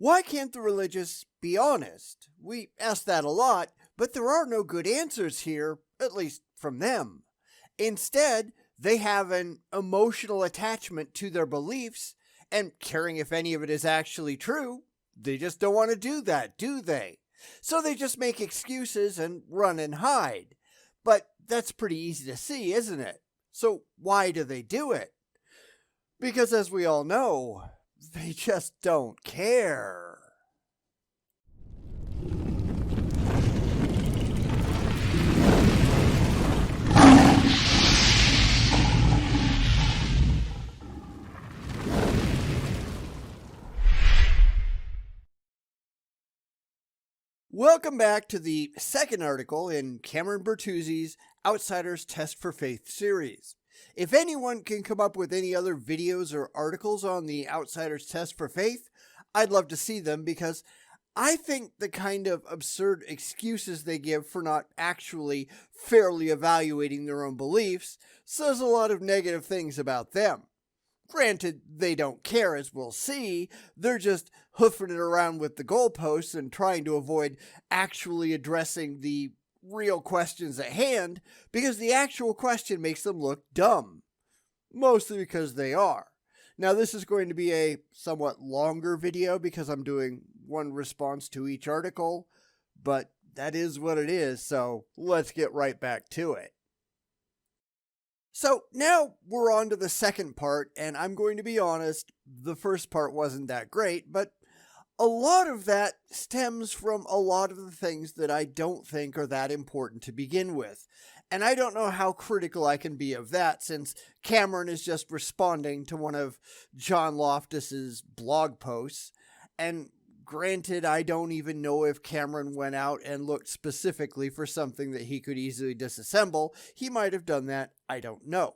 Why can't the religious be honest? We ask that a lot, but there are no good answers here, at least from them. Instead, they have an emotional attachment to their beliefs, and caring if any of it is actually true, they just don't want to do that, do they? So they just make excuses and run and hide. But that's pretty easy to see, isn't it? So why do they do it? Because as we all know, they just don't care. Welcome back to the second article in Cameron Bertuzzi's Outsiders Test for Faith series. If anyone can come up with any other videos or articles on the Outsiders Test for Faith, I'd love to see them because I think the kind of absurd excuses they give for not actually fairly evaluating their own beliefs says a lot of negative things about them. Granted, they don't care, as we'll see. They're just hoofing it around with the goalposts and trying to avoid actually addressing the real questions at hand because the actual question makes them look dumb. Mostly because they are. Now, this is going to be a somewhat longer video because I'm doing one response to each article, but that is what it is, so let's get right back to it. So now we're on to the second part, and I'm going to be honest, the first part wasn't that great, but a lot of that stems from a lot of the things that I don't think are that important to begin with. And I don't know how critical I can be of that since Cameron is just responding to one of John Loftus's blog posts. And granted, I don't even know if Cameron went out and looked specifically for something that he could easily disassemble. He might have done that. I don't know.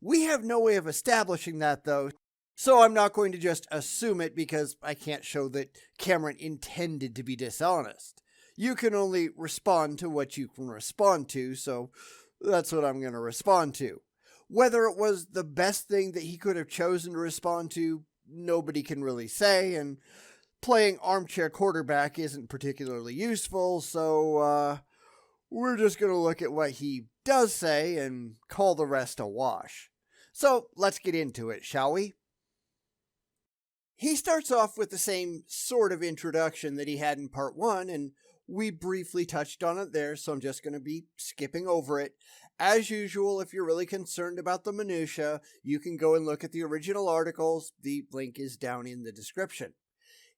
We have no way of establishing that, though, so I'm not going to just assume it because I can't show that Cameron intended to be dishonest. You can only respond to what you can respond to, so that's what I'm going to respond to. Whether it was the best thing that he could have chosen to respond to, nobody can really say, and playing armchair quarterback isn't particularly useful, so we're just going to look at what he does say and call the rest a wash. So let's get into it, shall we? He starts off with the same sort of introduction that he had in part 1, and we briefly touched on it there, so I'm just going to be skipping over it. As usual, if you're really concerned about the minutiae, you can go and look at the original articles. The link is down in the description.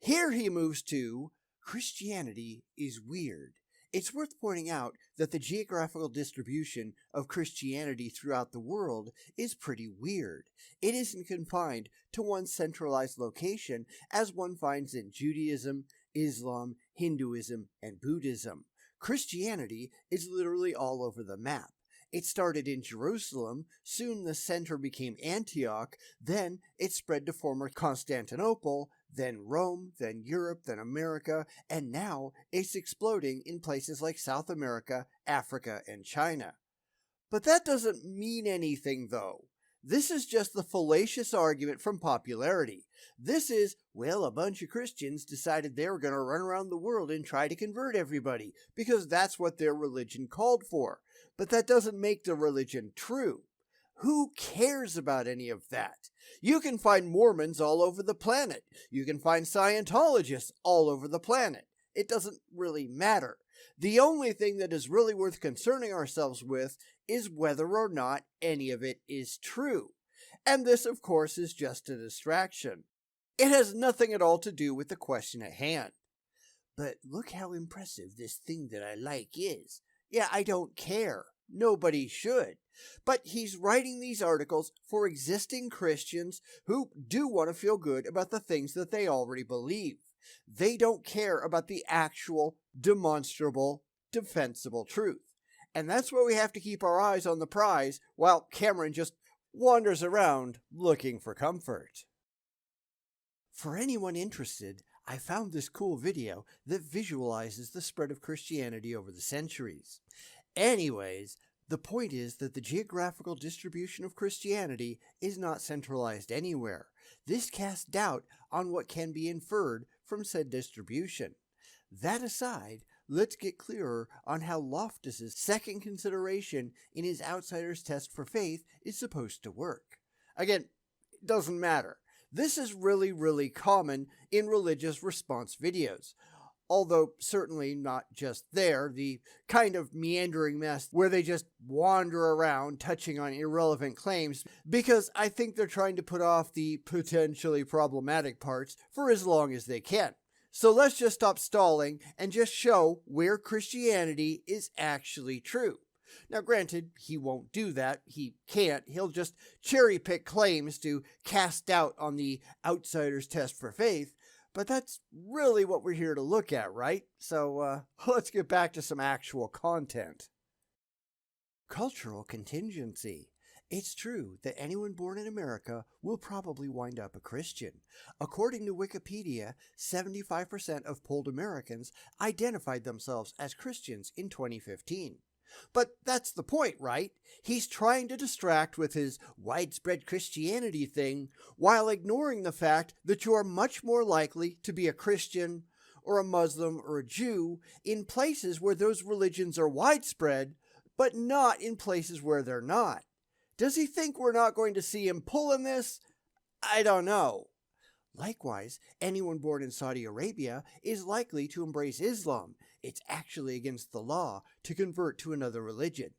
Here he moves to, Christianity is weird. It's worth pointing out that the geographical distribution of Christianity throughout the world is pretty weird. It isn't confined to one centralized location as one finds in Judaism, Islam, Hinduism, and Buddhism. Christianity is literally all over the map. It started in Jerusalem, soon the center became Antioch, then it spread to former Constantinople, then Rome, then Europe, then America, and now it's exploding in places like South America, Africa, and China. But that doesn't mean anything, though. This is just the fallacious argument from popularity. This is, well, a bunch of Christians decided they were going to run around the world and try to convert everybody, because that's what their religion called for. But that doesn't make the religion true. Who cares about any of that? You can find Mormons all over the planet. You can find Scientologists all over the planet. It doesn't really matter. The only thing that is really worth concerning ourselves with is whether or not any of it is true. And this, of course, is just a distraction. It has nothing at all to do with the question at hand. But look how impressive this thing that I like is. Yeah, I don't care. Nobody should. But he's writing these articles for existing Christians who do want to feel good about the things that they already believe. They don't care about the actual, demonstrable, defensible truth. And that's why we have to keep our eyes on the prize while Cameron just wanders around looking for comfort. For anyone interested, I found this cool video that visualizes the spread of Christianity over the centuries. Anyways, The point is that the geographical distribution of Christianity is not centralized anywhere. This casts doubt on what can be inferred from said distribution. That aside, let's get clearer on how Loftus's second consideration in his outsider's test for faith is supposed to work. Again, it doesn't matter. This is really common in religious response videos. Although certainly not just there, the kind of meandering mess where they just wander around touching on irrelevant claims, because I think they're trying to put off the potentially problematic parts for as long as they can. So let's just stop stalling and just show where Christianity is actually true. Now granted, he won't do that. He can't. He'll just cherry pick claims to cast doubt on the outsider's test for faith. But that's really what we're here to look at, right? So let's get back to some actual content. Cultural contingency. It's true that anyone born in America will probably wind up a Christian. According to Wikipedia, 75% of polled Americans identified themselves as Christians in 2015. But that's the point, right? He's trying to distract with his widespread Christianity thing while ignoring the fact that you are much more likely to be a Christian or a Muslim or a Jew in places where those religions are widespread, but not in places where they're not. Does he think we're not going to see him pulling this? I don't know. Likewise, anyone born in Saudi Arabia is likely to embrace Islam. It's actually against the law to convert to another religion.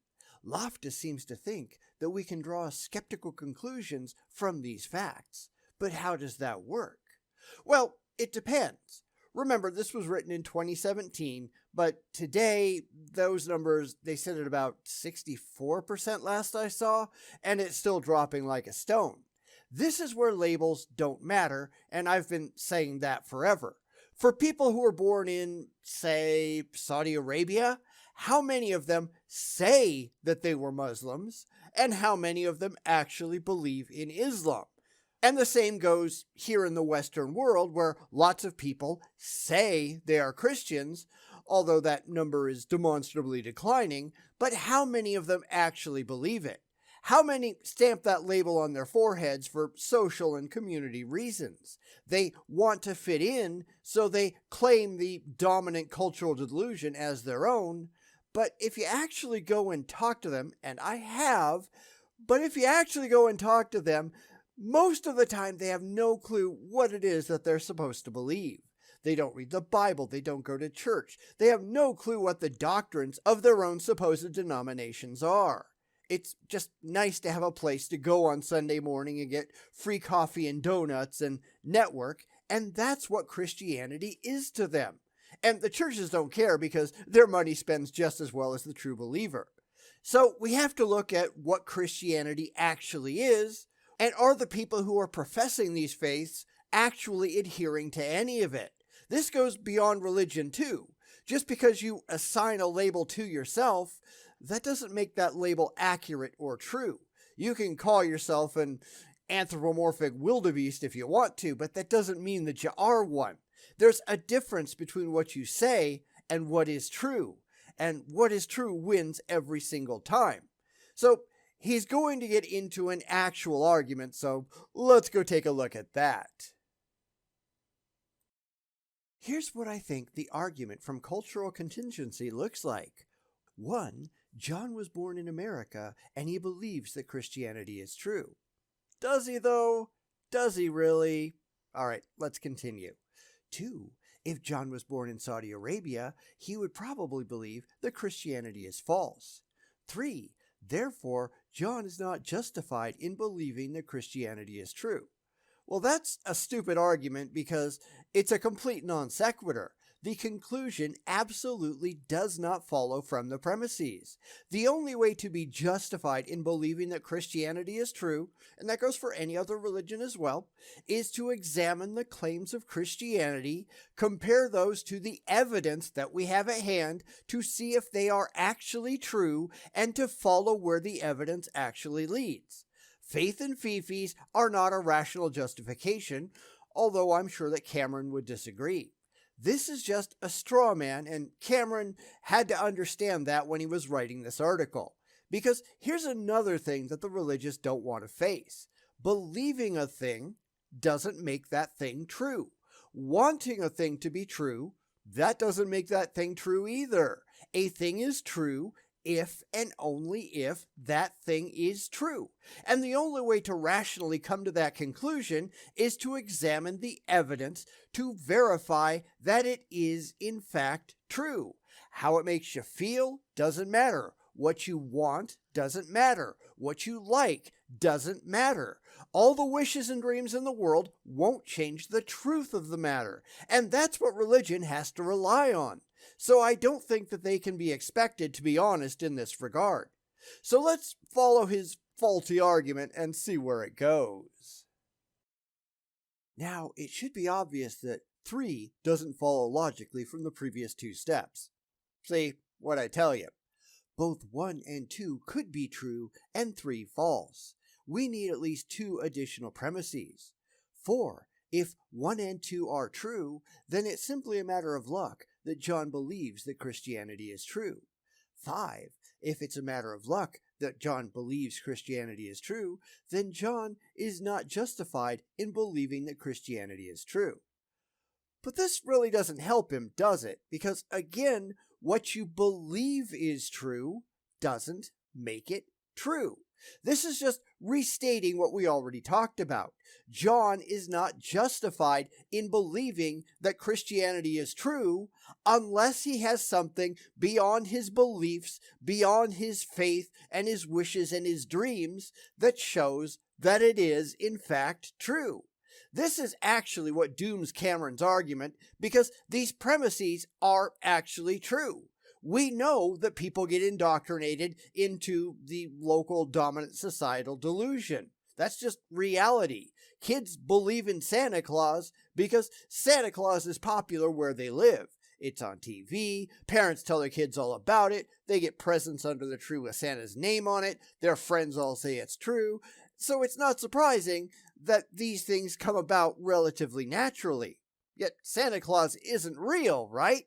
Loftus seems to think that we can draw skeptical conclusions from these facts. But how does that work? Well, it depends. Remember, this was written in 2017, but today, those numbers, they sit at about 64% last I saw, and it's still dropping like a stone. This is where labels don't matter, and I've been saying that forever. For people who are born in, say, Saudi Arabia, how many of them say that they were Muslims, and how many of them actually believe in Islam? And the same goes here in the Western world, where lots of people say they are Christians, although that number is demonstrably declining, but how many of them actually believe it? How many stamp that label on their foreheads for social and community reasons? They want to fit in, so they claim the dominant cultural delusion as their own. But if you actually go and talk to them, and I have, but if you actually go and talk to them, most of the time they have no clue what it is that they're supposed to believe. They don't read the Bible. They don't go to church. They have no clue what the doctrines of their own supposed denominations are. It's just nice to have a place to go on Sunday morning and get free coffee and donuts and network, and that's what Christianity is to them. And the churches don't care because their money spends just as well as the true believer. So we have to look at what Christianity actually is, and are the people who are professing these faiths actually adhering to any of it? This goes beyond religion too. Just because you assign a label to yourself, that doesn't make that label accurate or true. You can call yourself an anthropomorphic wildebeest if you want to, but that doesn't mean that you are one. There's a difference between what you say and what is true. And what is true wins every single time. So he's going to get into an actual argument, so let's go take a look at that. Here's what I think the argument from cultural contingency looks like. 1. John was born in America, and he believes that Christianity is true. Does he, though? Does he really? All right, let's continue. 2. If John was born in Saudi Arabia, he would probably believe that Christianity is false. 3. Therefore, John is not justified in believing that Christianity is true. Well, that's a stupid argument because it's a complete non sequitur. The conclusion absolutely does not follow from the premises. The only way to be justified in believing that Christianity is true, and that goes for any other religion as well, is to examine the claims of Christianity, compare those to the evidence that we have at hand to see if they are actually true, and to follow where the evidence actually leads. Faith and fifis are not a rational justification, although I'm sure that Cameron would disagree. This is just a straw man, and Cameron had to understand that when he was writing this article, Because here's another thing that the religious don't want to face. Believing a thing doesn't make that thing true. Wanting a thing to be true, that doesn't make that thing true either. A thing is true if and only if that thing is true. And the only way to rationally come to that conclusion is to examine the evidence to verify that it is in fact true. How it makes you feel doesn't matter. What you want doesn't matter. What you like doesn't matter. All the wishes and dreams in the world won't change the truth of the matter. And that's what religion has to rely on. So I don't think that they can be expected to be honest in this regard. So let's follow his faulty argument and see where it goes. Now, it should be obvious that 3 doesn't follow logically from the previous 2 steps. See, what I tell you. Both 1 and 2 could be true and 3 false. We need at least 2 additional premises. 4. If 1 and 2 are true, then it's simply a matter of luck that John believes that Christianity is true. 5. If it's a matter of luck that John believes Christianity is true, then John is not justified in believing that Christianity is true. But this really doesn't help him, does it? Because again, what you believe is true doesn't make it true. This is just restating what we already talked about. John is not justified in believing that Christianity is true unless he has something beyond his beliefs, beyond his faith and his wishes and his dreams that shows that it is in fact true. This is actually what dooms Cameron's argument because these premises are actually true. We know that people get indoctrinated into the local dominant societal delusion. That's just reality. Kids believe in Santa Claus because Santa Claus is popular where they live. It's on TV, parents tell their kids all about it, they get presents under the tree with Santa's name on it, their friends all say it's true. So it's not surprising that these things come about relatively naturally. Yet Santa Claus isn't real, right?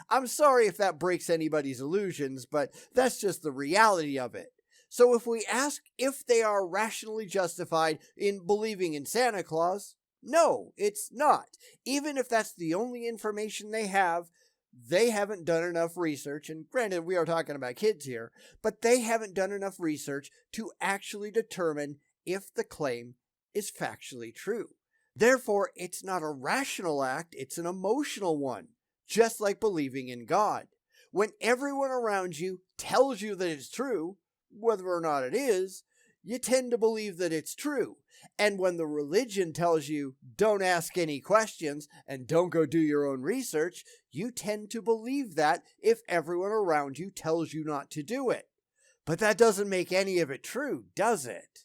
I'm sorry if that breaks anybody's illusions, but that's just the reality of it. So if we ask if they are rationally justified in believing in Santa Claus, no, it's not. Even if that's the only information they haven't done enough research, and granted we are talking about kids here, but they haven't done enough research to actually determine if the claim is factually true. Therefore, it's not a rational act, it's an emotional one. Just like believing in God. When everyone around you tells you that it's true, whether or not it is, you tend to believe that it's true. And when the religion tells you don't ask any questions and don't go do your own research, you tend to believe that if everyone around you tells you not to do it. But that doesn't make any of it true, does it?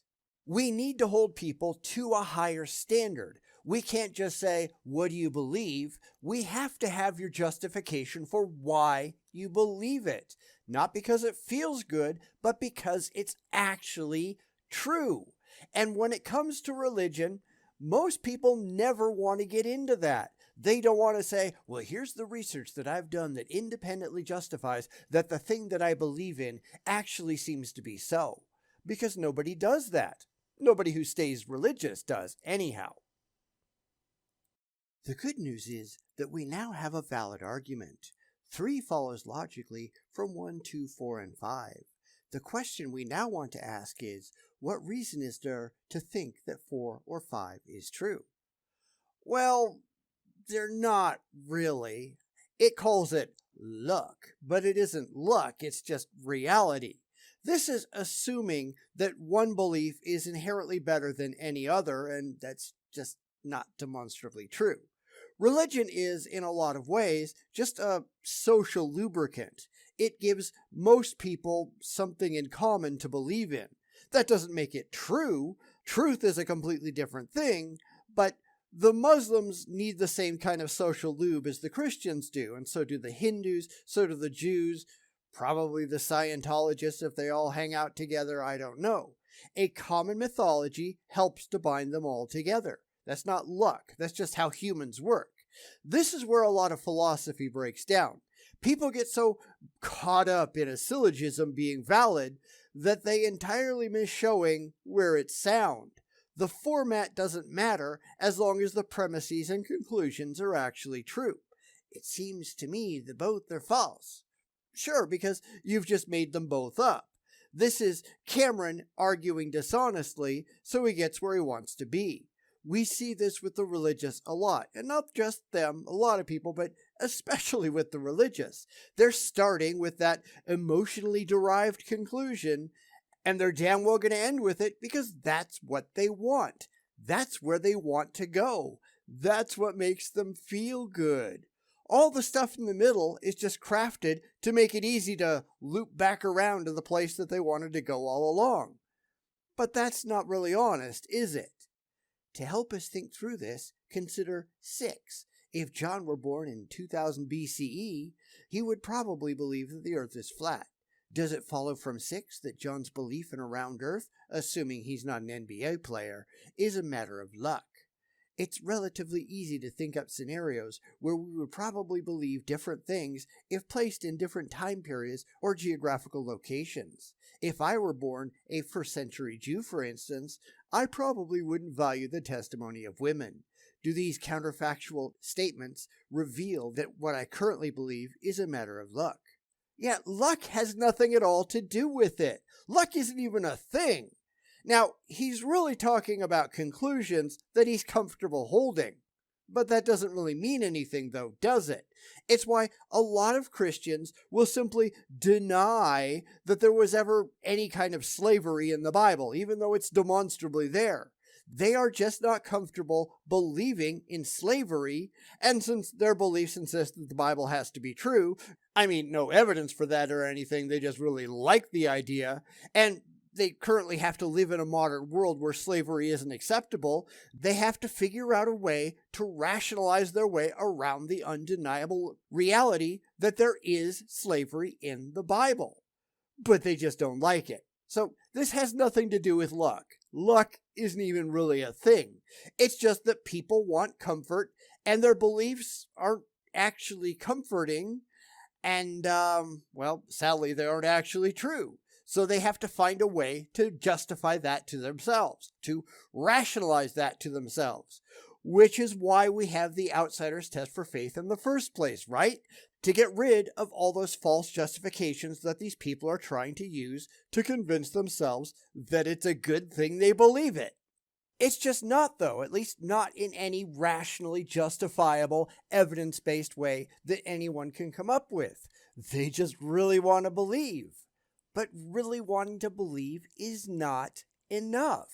We need to hold people to a higher standard. We can't just say, what do you believe? We have to have your justification for why you believe it. Not because it feels good, but because it's actually true. And when it comes to religion, most people never want to get into that. They don't want to say, well, here's the research that I've done that independently justifies that the thing that I believe in actually seems to be so. Because nobody does that. Nobody who stays religious does, anyhow. The good news is that we now have a valid argument. 3 follows logically from 1, 2, 4, and 5. The question we now want to ask is, what reason is there to think that 4 or 5 is true? Well, they're not really. It calls it luck, but it isn't luck, it's just reality. This is assuming that one belief is inherently better than any other, and that's just not demonstrably true. Religion is, in a lot of ways, just a social lubricant. It gives most people something in common to believe in. That doesn't make it true. Truth is a completely different thing, but the Muslims need the same kind of social lube as the Christians do, and so do the Hindus, so do the Jews, probably the Scientologists if they all hang out together, I don't know. A common mythology helps to bind them all together. That's not luck. That's just how humans work. This is where a lot of philosophy breaks down. People get so caught up in a syllogism being valid that they entirely miss showing where it's sound. The format doesn't matter as long as the premises and conclusions are actually true. It seems to me that both are false. Sure, because you've just made them both up. This is Cameron arguing dishonestly so he gets where he wants to be. We see this with the religious a lot, and not just them, a lot of people, but especially with the religious. They're starting with that emotionally derived conclusion, and they're damn well going to end with it because that's what they want. That's where they want to go. That's what makes them feel good. All the stuff in the middle is just crafted to make it easy to loop back around to the place that they wanted to go all along. But that's not really honest, is it? To help us think through this, consider 6. If John were born in 2000 BCE, he would probably believe that the earth is flat. Does it follow from 6 that John's belief in a round earth, assuming he's not an NBA player, is a matter of luck? It's relatively easy to think up scenarios where we would probably believe different things if placed in different time periods or geographical locations. If I were born a first-century Jew, for instance, I probably wouldn't value the testimony of women. Do these counterfactual statements reveal that what I currently believe is a matter of luck? Yeah, luck has nothing at all to do with it. Luck isn't even a thing. Now, he's really talking about conclusions that he's comfortable holding. But that doesn't really mean anything, though, does it? It's why a lot of Christians will simply deny that there was ever any kind of slavery in the Bible, even though it's demonstrably there. They are just not comfortable believing in slavery, and since their beliefs insist that the Bible has to be true, I mean, no evidence for that or anything, they just really like the idea, and they currently have to live in a modern world where slavery isn't acceptable. They have to figure out a way to rationalize their way around the undeniable reality that there is slavery in the Bible. But they just don't like it. So this has nothing to do with luck. Luck isn't even really a thing. It's just that people want comfort and their beliefs aren't actually comforting. And, well, sadly, they aren't actually true. So they have to find a way to justify that to themselves, to rationalize that to themselves, which is why we have the outsider's test for faith in the first place, right? To get rid of all those false justifications that these people are trying to use to convince themselves that it's a good thing they believe it. It's just not, though, at least not in any rationally justifiable, evidence-based way that anyone can come up with. They just really want to believe. But really wanting to believe is not enough.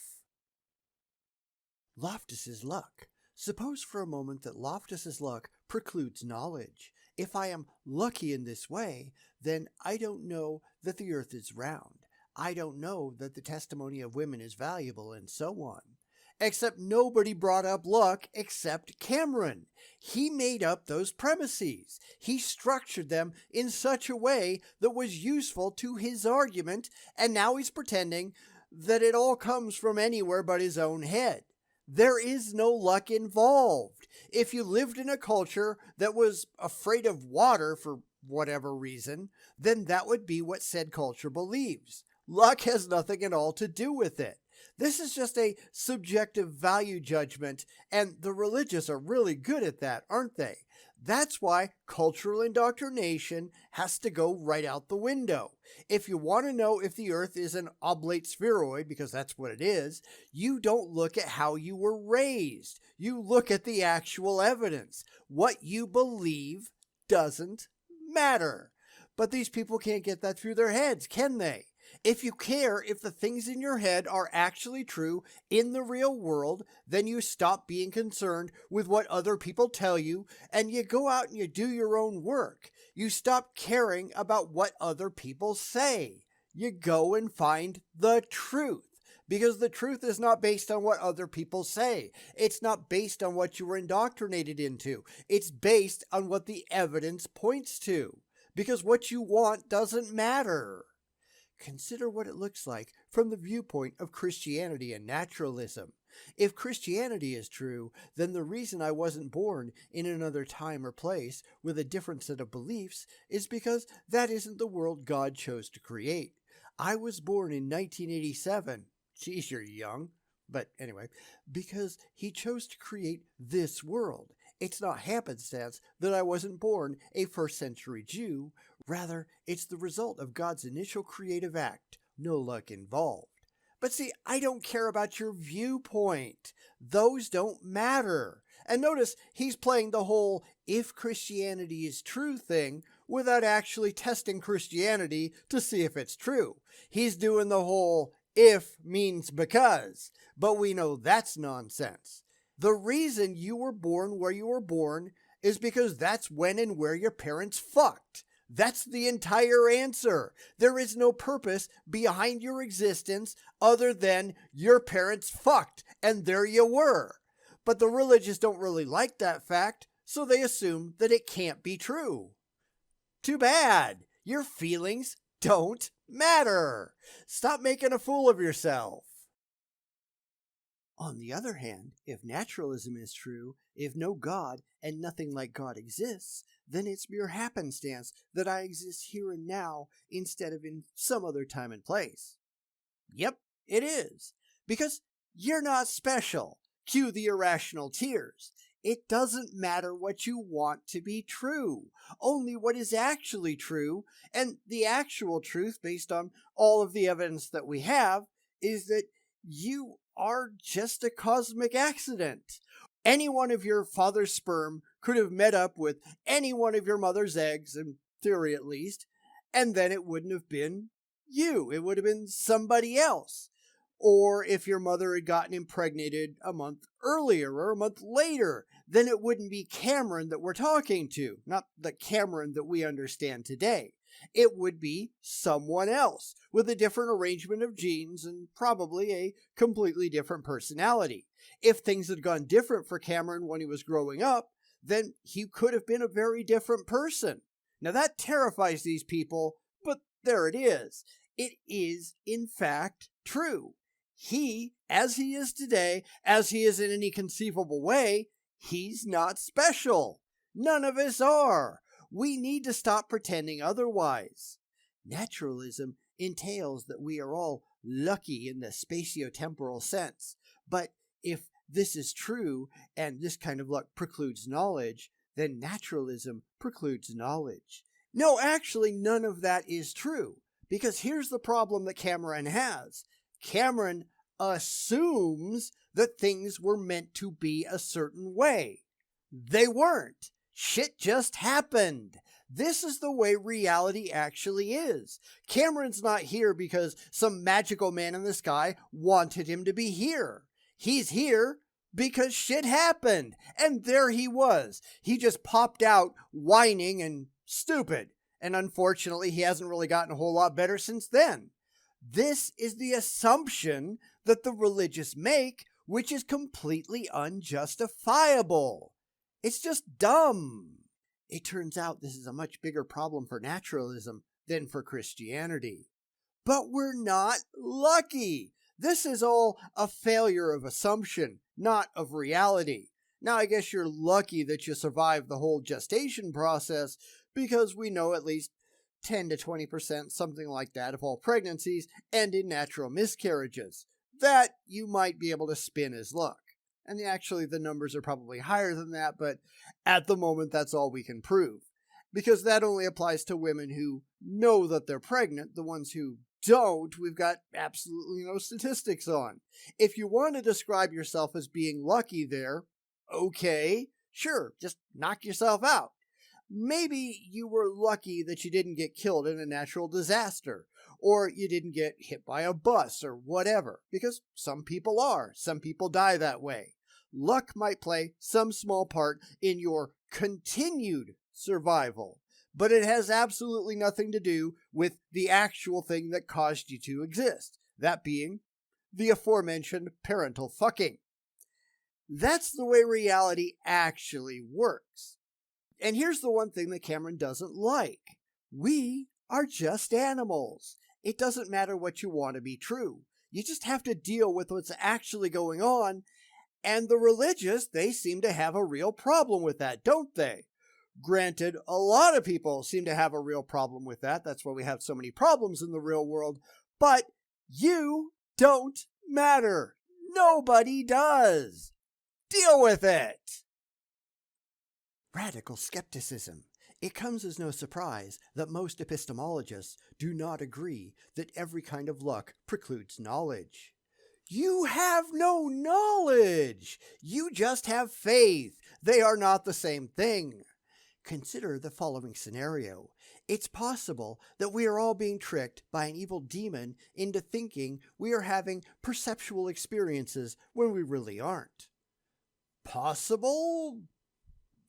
Loftus's luck. Suppose for a moment that Loftus's luck precludes knowledge. If I am lucky in this way, then I don't know that the earth is round. I don't know that the testimony of women is valuable, and so on. Except nobody brought up luck except Cameron. He made up those premises. He structured them in such a way that was useful to his argument, and now he's pretending that it all comes from anywhere but his own head. There is no luck involved. If you lived in a culture that was afraid of water for whatever reason, then that would be what said culture believes. Luck has nothing at all to do with it. This is just a subjective value judgment, and the religious are really good at that, aren't they? That's why cultural indoctrination has to go right out the window. If you want to know if the earth is an oblate spheroid, because that's what it is, you don't look at how you were raised. You look at the actual evidence. What you believe doesn't matter. But these people can't get that through their heads, can they? If you care if the things in your head are actually true in the real world, then you stop being concerned with what other people tell you, and you go out and you do your own work. You stop caring about what other people say. You go and find the truth. Because the truth is not based on what other people say. It's not based on what you were indoctrinated into. It's based on what the evidence points to. Because what you want doesn't matter. Consider what it looks like from the viewpoint of Christianity and naturalism. If Christianity is true, then the reason I wasn't born in another time or place with a different set of beliefs is because that isn't the world God chose to create. I was born in 1987. Geez, you're young. But anyway, because he chose to create this world. It's not happenstance that I wasn't born a first century Jew. Rather, it's the result of God's initial creative act. No luck involved. But see, I don't care about your viewpoint. Those don't matter. And notice he's playing the whole if Christianity is true thing without actually testing Christianity to see if it's true. He's doing the whole if means because, but we know that's nonsense. The reason you were born where you were born is because that's when and where your parents fucked. That's the entire answer. There is no purpose behind your existence other than your parents fucked, and there you were. But the religious don't really like that fact, so they assume that it can't be true. Too bad. Your feelings don't matter. Stop making a fool of yourself. On the other hand, if naturalism is true, if no God and nothing like God exists, then it's mere happenstance that I exist here and now instead of in some other time and place. Yep, it is. Because you're not special. Cue the irrational tears. It doesn't matter what you want to be true, only what is actually true, and the actual truth, based on all of the evidence that we have, is that you are just a cosmic accident. Any one of your father's sperm could have met up with any one of your mother's eggs, in theory at least, and then it wouldn't have been you. It would have been somebody else. Or if your mother had gotten impregnated a month earlier or a month later, then it wouldn't be Cameron that we're talking to, not the Cameron that we understand today. It would be someone else with a different arrangement of genes and probably a completely different personality. If things had gone different for Cameron when he was growing up, then he could have been a very different person. Now that terrifies these people, but there it is. It is, in fact, true. He, as he is today, as he is in any conceivable way, he's not special. None of us are. We need to stop pretending otherwise. Naturalism entails that we are all lucky in the spatiotemporal sense. But if this is true, and this kind of luck precludes knowledge, then naturalism precludes knowledge. No, actually, none of that is true. Because here's the problem that Cameron has. Cameron assumes that things were meant to be a certain way. They weren't. Shit just happened. This is the way reality actually is. Cameron's not here because some magical man in the sky wanted him to be here. He's here because shit happened, and there he was. He just popped out whining and stupid, and unfortunately he hasn't really gotten a whole lot better since then. This is the assumption that the religious make, which is completely unjustifiable. It's just dumb. It turns out this is a much bigger problem for naturalism than for Christianity. But we're not lucky. This is all a failure of assumption, not of reality. Now, I guess you're lucky that you survived the whole gestation process, because we know at least 10 to 20%, something like that, of all pregnancies end in natural miscarriages. That you might be able to spin as luck. And actually, the numbers are probably higher than that, but at the moment, that's all we can prove. Because that only applies to women who know that they're pregnant. The ones who don't, we've got absolutely no statistics on. If you want to describe yourself as being lucky there, okay, sure, just knock yourself out. Maybe you were lucky that you didn't get killed in a natural disaster, or you didn't get hit by a bus or whatever, because some people are. Some people die that way. Luck might play some small part in your continued survival, but it has absolutely nothing to do with the actual thing that caused you to exist, that being the aforementioned parental fucking. That's the way reality actually works. And here's the one thing that Cameron doesn't like. We are just animals. It doesn't matter what you want to be true. You just have to deal with what's actually going on. And the religious, they seem to have a real problem with that, don't they? Granted, a lot of people seem to have a real problem with that. That's why we have so many problems in the real world. But you don't matter. Nobody does. Deal with it. Radical skepticism. It comes as no surprise that most epistemologists do not agree that every kind of luck precludes knowledge. You have no knowledge. You just have faith. They are not the same thing. Consider the following scenario. It's possible that we are all being tricked by an evil demon into thinking we are having perceptual experiences when we really aren't. Possible?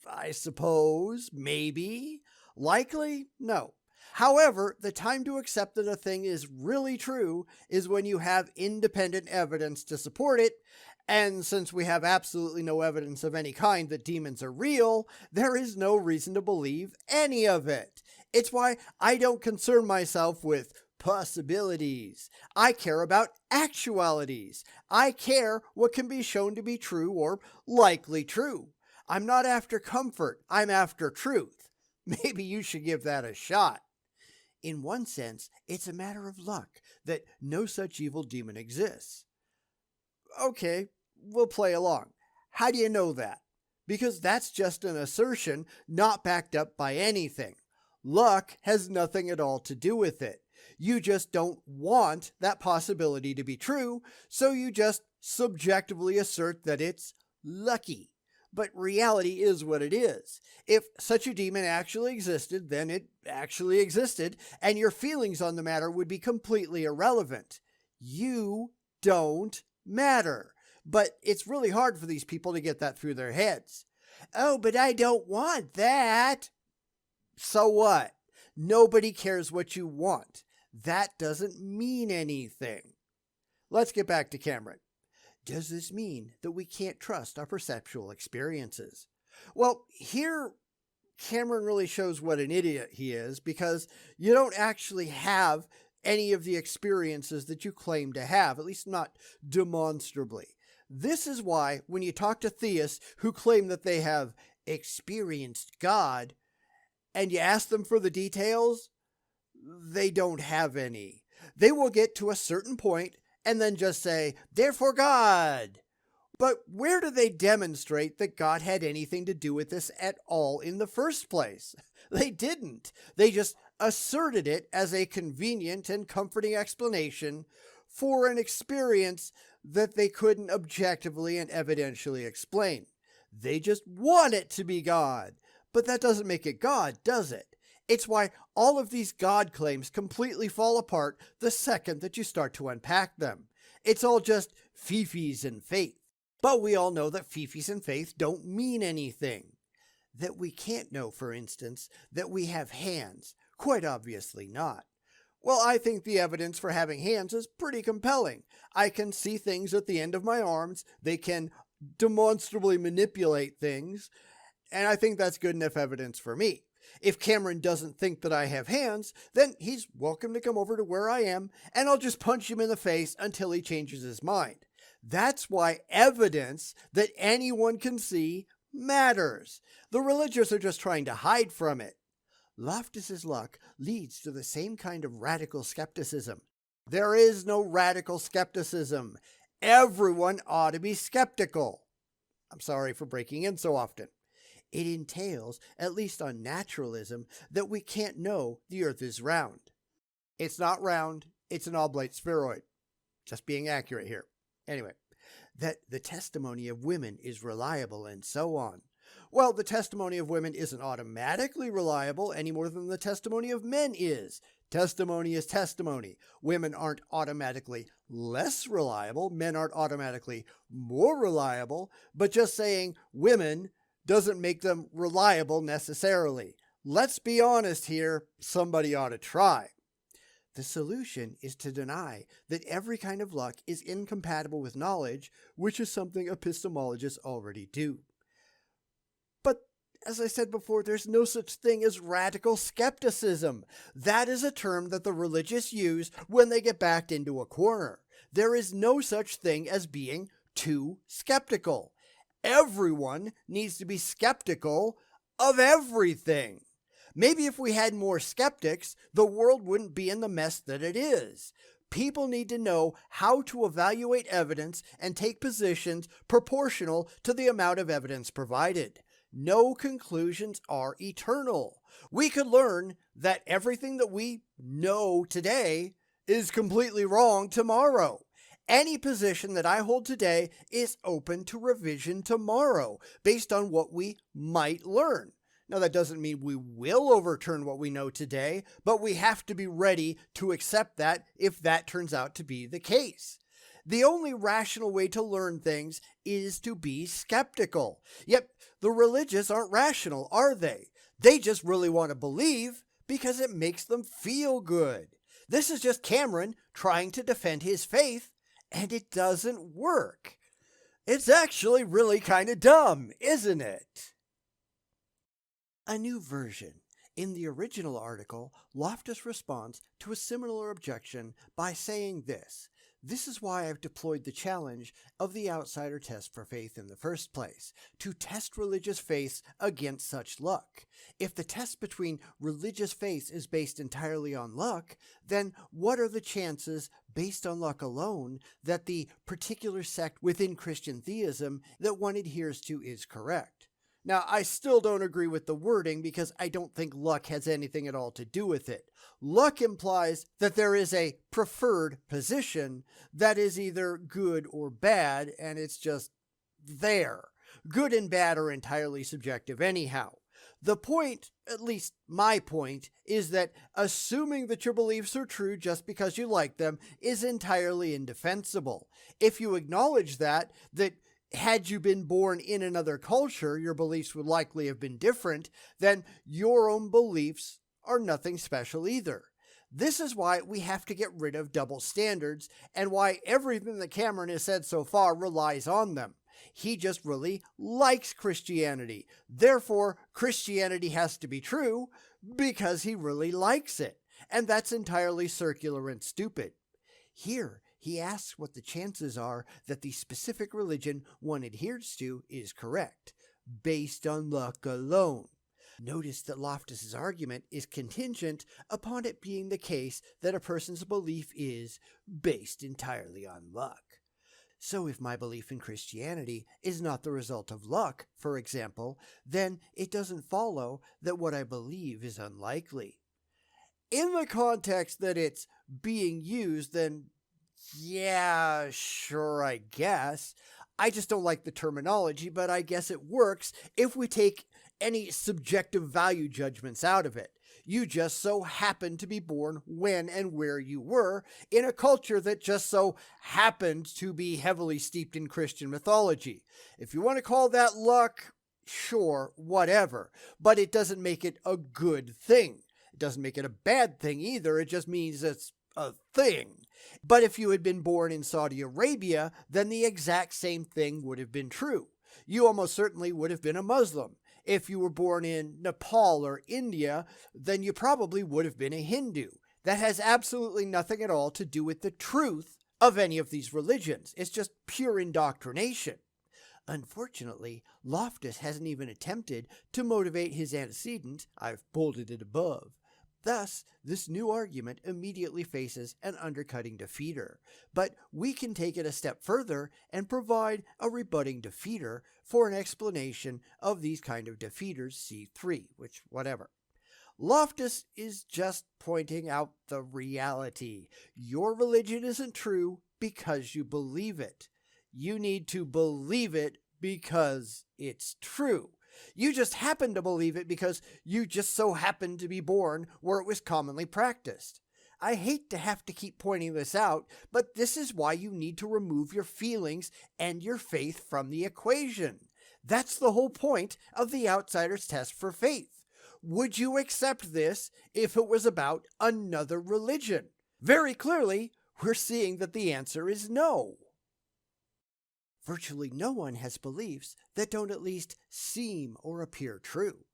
I suppose. Maybe. Likely? No. However, the time to accept that a thing is really true is when you have independent evidence to support it, and since we have absolutely no evidence of any kind that demons are real, there is no reason to believe any of it. It's why I don't concern myself with possibilities. I care about actualities. I care what can be shown to be true or likely true. I'm not after comfort. I'm after truth. Maybe you should give that a shot. In one sense, it's a matter of luck that no such evil demon exists. Okay, we'll play along. How do you know that? Because that's just an assertion not backed up by anything. Luck has nothing at all to do with it. You just don't want that possibility to be true, so you just subjectively assert that it's lucky. But reality is what it is. If such a demon actually existed, then it actually existed, and your feelings on the matter would be completely irrelevant. You don't matter. But it's really hard for these people to get that through their heads. Oh, but I don't want that. So what? Nobody cares what you want. That doesn't mean anything. Let's get back to Cameron. Does this mean that we can't trust our perceptual experiences? Well, here Cameron really shows what an idiot he is, because you don't actually have any of the experiences that you claim to have, at least not demonstrably. This is why when you talk to theists who claim that they have experienced God, and you ask them for the details, they don't have any. They will get to a certain point and then just say, therefore God. But where do they demonstrate that God had anything to do with this at all in the first place? They didn't. They just asserted it as a convenient and comforting explanation for an experience that they couldn't objectively and evidentially explain. They just want it to be God. But that doesn't make it God, does it? It's why all of these God claims completely fall apart the second that you start to unpack them. It's all just fifis and faith. But we all know that fifis and faith don't mean anything. That we can't know, for instance, that we have hands. Quite obviously not. Well, I think the evidence for having hands is pretty compelling. I can see things at the end of my arms. They can demonstrably manipulate things. And I think that's good enough evidence for me. If Cameron doesn't think that I have hands, then he's welcome to come over to where I am, and I'll just punch him in the face until he changes his mind. That's why evidence that anyone can see matters. The religious are just trying to hide from it. Loftus's luck leads to the same kind of radical skepticism. There is no radical skepticism. Everyone ought to be skeptical. I'm sorry for breaking in so often. It entails, at least on naturalism, that we can't know the Earth is round. It's not round, it's an oblate spheroid. Just being accurate here. Anyway, that the testimony of women is reliable and so on. Well, the testimony of women isn't automatically reliable any more than the testimony of men is. Testimony is testimony. Women aren't automatically less reliable. Men aren't automatically more reliable. But just saying women doesn't make them reliable necessarily. Let's be honest here. Somebody ought to try. The solution is to deny that every kind of luck is incompatible with knowledge, which is something epistemologists already do. But as I said before, there's no such thing as radical skepticism. That is a term that the religious use when they get backed into a corner. There is no such thing as being too skeptical. Everyone needs to be skeptical of everything. Maybe if we had more skeptics, the world wouldn't be in the mess that it is. People need to know how to evaluate evidence and take positions proportional to the amount of evidence provided. No conclusions are eternal. We could learn that everything that we know today is completely wrong tomorrow. Any position that I hold today is open to revision tomorrow based on what we might learn. Now, that doesn't mean we will overturn what we know today, but we have to be ready to accept that if that turns out to be the case. The only rational way to learn things is to be skeptical. Yet, the religious aren't rational, are they? They just really want to believe because it makes them feel good. This is just Cameron trying to defend his faith, and it doesn't work. It's actually really kind of dumb, isn't it? A new version. In the original article, Loftus responds to a similar objection by saying this. This is why I've deployed the challenge of the outsider test for faith in the first place, to test religious faiths against such luck. If the test between religious faiths is based entirely on luck, then what are the chances, based on luck alone, that the particular sect within Christian theism that one adheres to is correct? Now, I still don't agree with the wording because I don't think luck has anything at all to do with it. Luck implies that there is a preferred position that is either good or bad, and it's just there. Good and bad are entirely subjective anyhow. The point, at least my point, is that assuming that your beliefs are true just because you like them is entirely indefensible. If you acknowledge that had you been born in another culture, your beliefs would likely have been different, then your own beliefs are nothing special either. This is why we have to get rid of double standards and why everything that Cameron has said so far relies on them. He just really likes Christianity. Therefore, Christianity has to be true because he really likes it. And that's entirely circular and stupid. Here, he asks what the chances are that the specific religion one adheres to is correct, based on luck alone. Notice that Loftus's argument is contingent upon it being the case that a person's belief is based entirely on luck. So if my belief in Christianity is not the result of luck, for example, then it doesn't follow that what I believe is unlikely. In the context that it's being used, then yeah, sure, I guess. I just don't like the terminology, but I guess it works if we take any subjective value judgments out of it. You just so happened to be born when and where you were in a culture that just so happened to be heavily steeped in Christian mythology. If you want to call that luck, sure, whatever, but it doesn't make it a good thing. It doesn't make it a bad thing either. It just means it's a thing. But if you had been born in Saudi Arabia, then the exact same thing would have been true. You almost certainly would have been a Muslim. If you were born in Nepal or India, then you probably would have been a Hindu. That has absolutely nothing at all to do with the truth of any of these religions. It's just pure indoctrination. Unfortunately, Loftus hasn't even attempted to motivate his antecedent. I've bolded it above. Thus, this new argument immediately faces an undercutting defeater. But we can take it a step further and provide a rebutting defeater for an explanation of these kind of defeaters, C3, which whatever. Loftus is just pointing out the reality. Your religion isn't true because you believe it. You need to believe it because it's true. You just happen to believe it because you just so happened to be born where it was commonly practiced. I hate to have to keep pointing this out, but this is why you need to remove your feelings and your faith from the equation. That's the whole point of the outsider's test for faith. Would you accept this if it was about another religion? Very clearly, we're seeing that the answer is no. Virtually no one has beliefs that don't at least seem or appear true.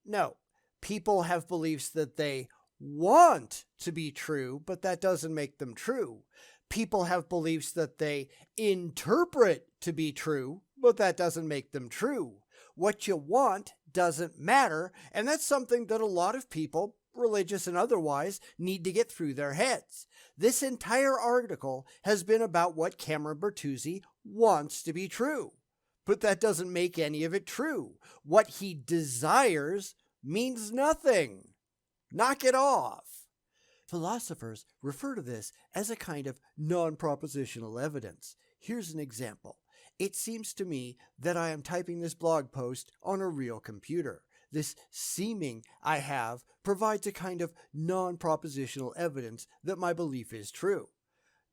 No, people have beliefs that they want to be true, but that doesn't make them true. People have beliefs that they interpret to be true, but that doesn't make them true. What you want doesn't matter, and that's something that a lot of people religious and otherwise, need to get through their heads. This entire article has been about what Cameron Bertuzzi wants to be true. But that doesn't make any of it true. What he desires means nothing. Knock it off. Philosophers refer to this as a kind of non-propositional evidence. Here's an example. It seems to me that I am typing this blog post on a real computer. This seeming I have provides a kind of non-propositional evidence that my belief is true.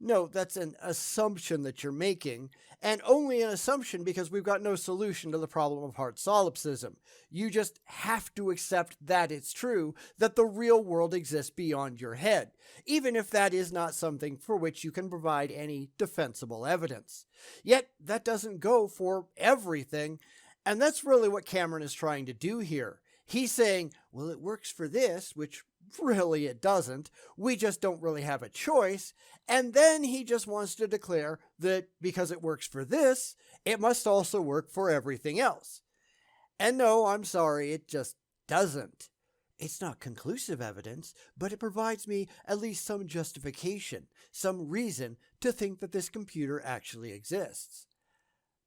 No, that's an assumption that you're making, and only an assumption because we've got no solution to the problem of hard solipsism. You just have to accept that it's true, that the real world exists beyond your head, even if that is not something for which you can provide any defensible evidence. Yet, that doesn't go for everything, and that's really what Cameron is trying to do here. He's saying, well, it works for this, which really it doesn't. We just don't really have a choice. And then he just wants to declare that because it works for this, it must also work for everything else. And no, I'm sorry, it just doesn't. It's not conclusive evidence, but it provides me at least some justification, some reason to think that this computer actually exists.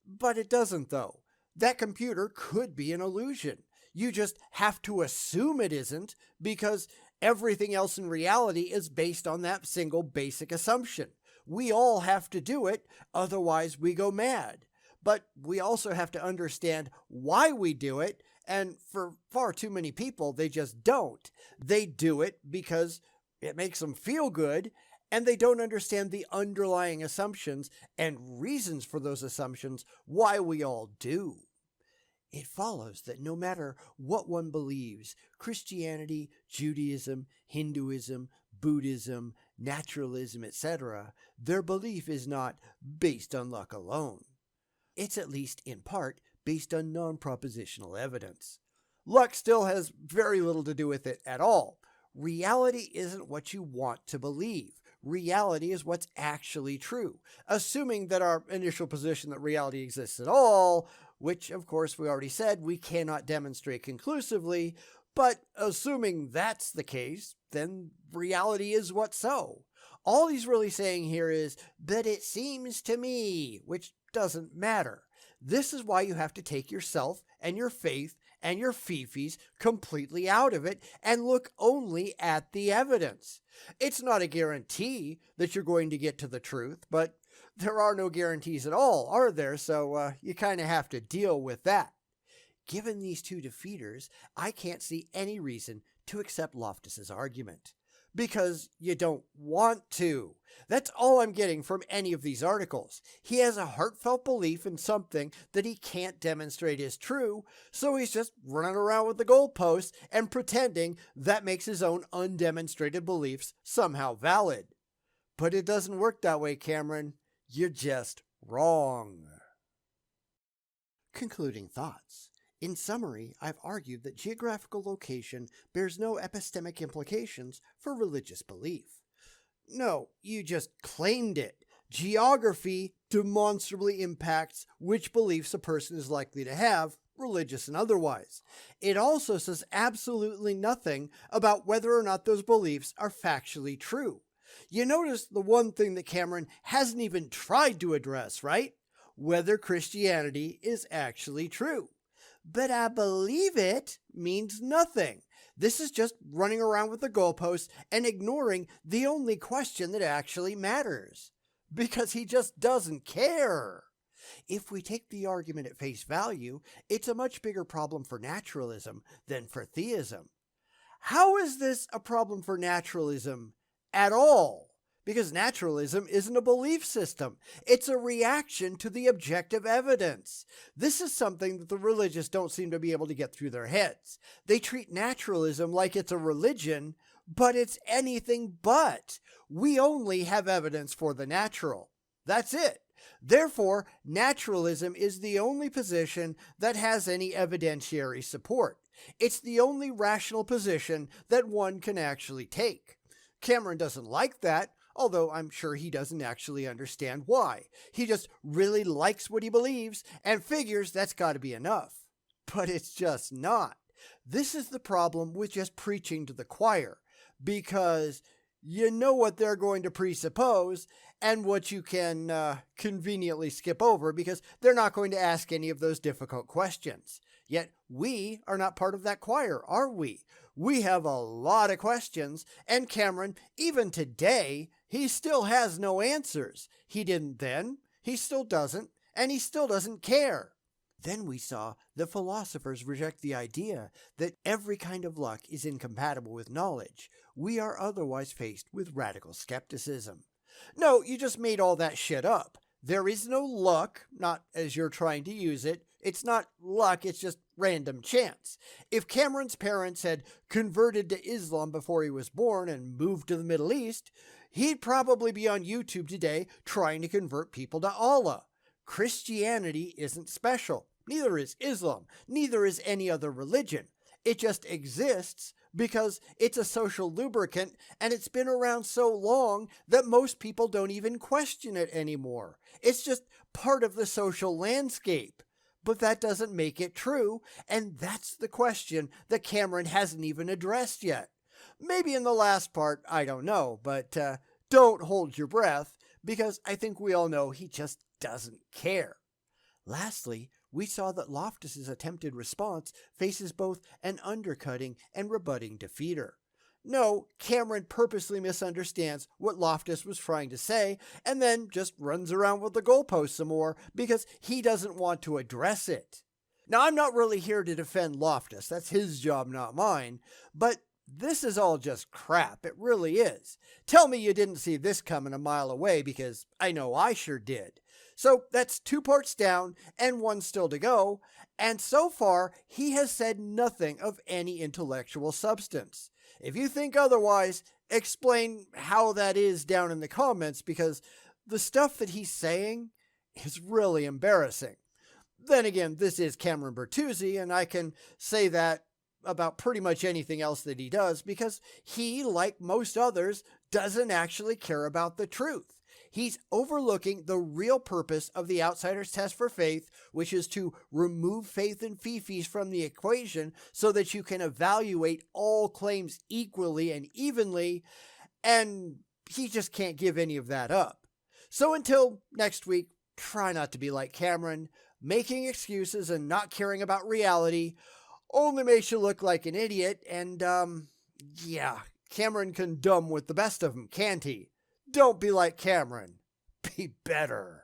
But it doesn't, though. That computer could be an illusion. You just have to assume it isn't because everything else in reality is based on that single basic assumption. We all have to do it, otherwise we go mad. But we also have to understand why we do it, and for far too many people, they just don't. They do it because it makes them feel good, and they don't understand the underlying assumptions and reasons for those assumptions, why we all do. It follows that no matter what one believes, Christianity, Judaism, Hinduism, Buddhism, naturalism, etc., their belief is not based on luck alone. It's at least in part based on non-propositional evidence. Luck still has very little to do with it at all. Reality isn't what you want to believe. Reality is what's actually true. Assuming that our initial position that reality exists at all, which of course we already said we cannot demonstrate conclusively, but assuming that's the case, then reality is what so. All he's really saying here is, but it seems to me, which doesn't matter. This is why you have to take yourself and your faith and your fifis completely out of it and look only at the evidence. It's not a guarantee that you're going to get to the truth, but there are no guarantees at all, are there? So you kind of have to deal with that. Given these two defeaters, I can't see any reason to accept Loftus's argument. Because you don't want to. That's all I'm getting from any of these articles. He has a heartfelt belief in something that he can't demonstrate is true, so he's just running around with the goalposts and pretending that makes his own undemonstrated beliefs somehow valid. But it doesn't work that way, Cameron. You're just wrong. Concluding thoughts. In summary, I've argued that geographical location bears no epistemic implications for religious belief. No, you just claimed it. Geography demonstrably impacts which beliefs a person is likely to have, religious and otherwise. It also says absolutely nothing about whether or not those beliefs are factually true. You notice the one thing that Cameron hasn't even tried to address, right? Whether Christianity is actually true. But I believe it means nothing. This is just running around with the goalposts and ignoring the only question that actually matters. Because he just doesn't care. If we take the argument at face value, it's a much bigger problem for naturalism than for theism. How is this a problem for naturalism at all? Because naturalism isn't a belief system. It's a reaction to the objective evidence. This is something that the religious don't seem to be able to get through their heads. They treat naturalism like it's a religion, but it's anything but. We only have evidence for the natural. That's it. Therefore, naturalism is the only position that has any evidentiary support. It's the only rational position that one can actually take. Cameron doesn't like that, although I'm sure he doesn't actually understand why. He just really likes what he believes and figures that's got to be enough. But it's just not. This is the problem with just preaching to the choir, because you know what they're going to presuppose and what you can conveniently skip over because they're not going to ask any of those difficult questions. Yet we are not part of that choir, are we? We have a lot of questions, and Cameron, even today, he still has no answers. He didn't then, he still doesn't, and he still doesn't care. Then we saw the philosophers reject the idea that every kind of luck is incompatible with knowledge. We are otherwise faced with radical skepticism. No, you just made all that shit up. There is no luck, not as you're trying to use it. It's not luck, it's just random chance. If Cameron's parents had converted to Islam before he was born and moved to the Middle East, he'd probably be on YouTube today trying to convert people to Allah. Christianity isn't special. Neither is Islam. Neither is any other religion. It just exists because it's a social lubricant and it's been around so long that most people don't even question it anymore. It's just part of the social landscape. But that doesn't make it true, and that's the question that Cameron hasn't even addressed yet. Maybe in the last part, I don't know, but don't hold your breath, because I think we all know he just doesn't care. Lastly, we saw that Loftus's attempted response faces both an undercutting and rebutting defeater. No, Cameron purposely misunderstands what Loftus was trying to say and then just runs around with the goalpost some more because he doesn't want to address it. Now, I'm not really here to defend Loftus. That's his job, not mine. But this is all just crap. It really is. Tell me you didn't see this coming a mile away, because I know I sure did. So that's 2 parts down and 1 still to go. And so far, he has said nothing of any intellectual substance. If you think otherwise, explain how that is down in the comments, because the stuff that he's saying is really embarrassing. Then again, this is Cameron Bertuzzi, and I can say that about pretty much anything else that he does, because he, like most others, doesn't actually care about the truth. He's overlooking the real purpose of the outsider's test for faith, which is to remove faith and fifis from the equation so that you can evaluate all claims equally and evenly, and he just can't give any of that up. So until next week, try not to be like Cameron. Making excuses and not caring about reality only makes you look like an idiot, and yeah, Cameron can dumb with the best of them, can't he? Don't be like Cameron. Be better.